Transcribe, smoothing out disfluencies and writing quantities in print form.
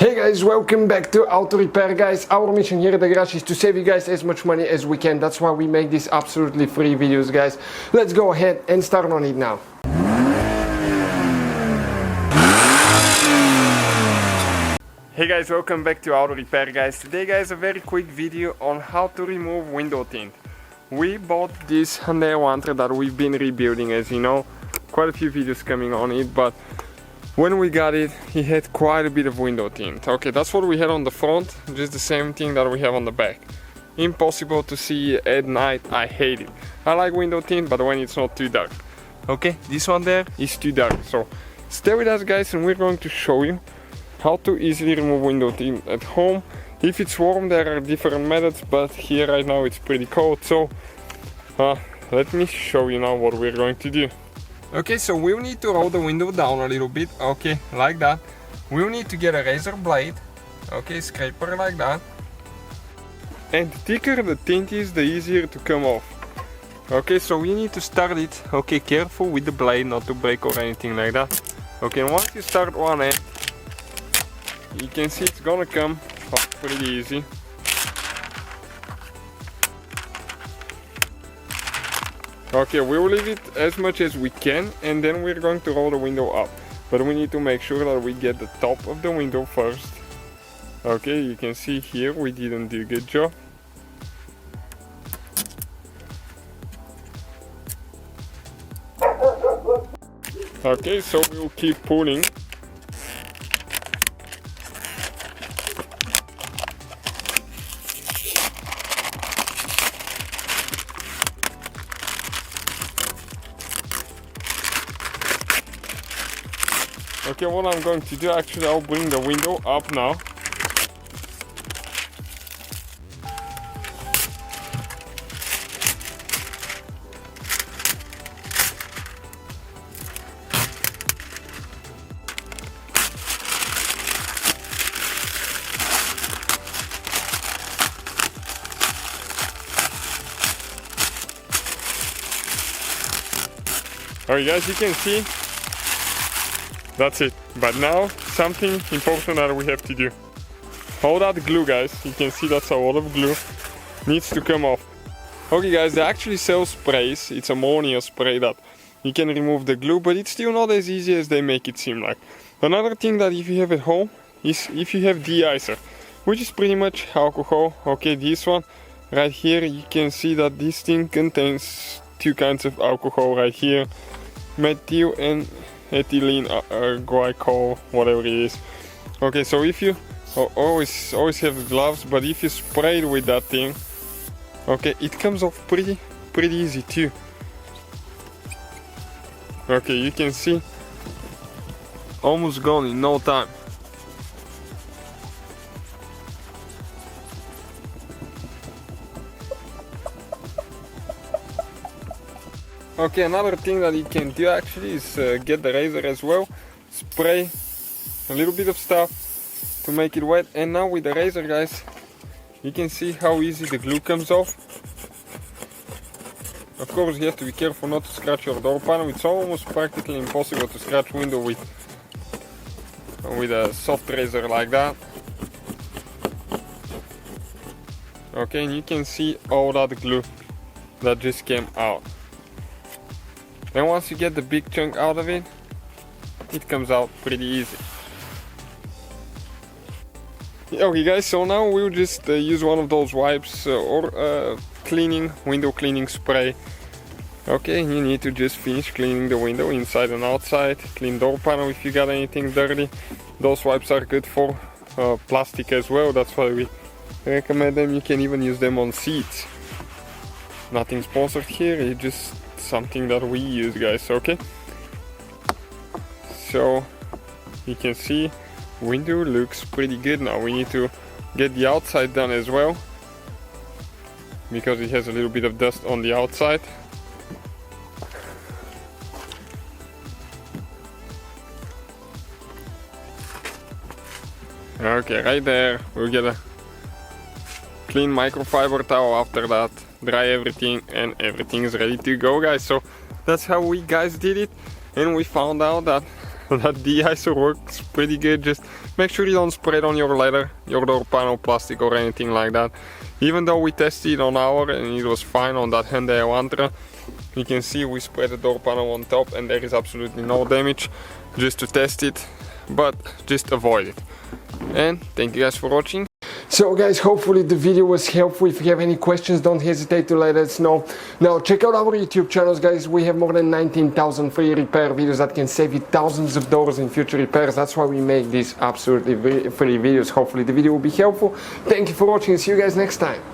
Hey guys, welcome back to Auto Repair guys. Our mission here at the garage is to save you guys as much money as we can. That's why we make these absolutely free videos guys. Let's go ahead and start on it now. Hey guys, welcome back to Auto Repair guys. Today guys, a very quick video on how to remove window tint. We bought this Hyundai Elantra that we've been rebuilding, as you know. Quite a few videos coming on it, but when we got it, he had quite a bit of window tint. Okay, that's what we had on the front, just the same thing that we have on the back. Impossible to see at night, I hate it. I like window tint, but when it's not too dark. Okay, this one there is too dark, so stay with us guys and we're going to show you how to easily remove window tint at home. If it's warm, there are different methods, but here right now it's pretty cold, so let me show you now what we're going to do. Okay, so we'll need to roll the window down a little bit, okay, like that. We'll need to get a razor blade, okay, scraper like that. And the thicker the tint is, the easier to come off. Okay, so we need to start it, okay, careful with the blade, not to break or anything like that. Okay, and once you start one end, you can see it's gonna come off pretty easy. Okay, we will leave it as much as we can and then we're going to roll the window up. But we need to make sure that we get the top of the window first. Okay, you can see here we didn't do a good job. Okay, so we'll keep pulling. Okay, what I'm going to do, actually I'll bring the window up now. Alright guys, you can see that's it. But now something important that we have to do. All that glue guys, you can see that's a lot of glue, needs to come off. Okay guys, they actually sell sprays. It's ammonia spray that you can remove the glue, but it's still not as easy as they make it seem like. Another thing that if you have at home is if you have de-icer, which is pretty much alcohol. Okay, this one right here, you can see that this thing contains two kinds of alcohol right here, methyl and ethylene glycol, whatever it is. Okay, so if you always have gloves, but if you spray it with that thing, okay, it comes off pretty easy too. Okay, you can see almost gone in no time. Okay, another thing that you can do actually is get the razor as well, spray a little bit of stuff to make it wet, and now with the razor guys, you can see how easy the glue comes off. Of course you have to be careful not to scratch your door panel. It's almost practically impossible to scratch window with a soft razor like that. Okay, and you can see all that glue that just came out. And once you get the big chunk out of it, it comes out pretty easy. Okay guys, so now we'll just use one of those wipes or window cleaning spray. Okay, you need to just finish cleaning the window inside and outside, clean door panel if you got anything dirty. Those wipes are good for plastic as well, that's why we recommend them. You can even use them on seats. Nothing sponsored here, it's just something that we use guys. Okay, so you can see window looks pretty good now. We need to get the outside done as well because it has a little bit of dust on the outside. Okay, right there we'll get a clean microfiber towel after that, dry everything, and everything is ready to go guys. So that's how we guys did it, and we found out that that de-icer works pretty good. Just make sure you don't spray it on your leather, your door panel, plastic or anything like that. Even though we tested it on our and it was fine on that Hyundai Elantra, you can see we sprayed the door panel on top and there is absolutely no damage, just to test it, but just avoid it. And thank you guys for watching. So guys, hopefully the video was helpful. If you have any questions, don't hesitate to let us know. Now check out our YouTube channels, guys. We have more than 19,000 free repair videos that can save you thousands of dollars in future repairs. That's why we make these absolutely free videos. Hopefully the video will be helpful. Thank you for watching and see you guys next time.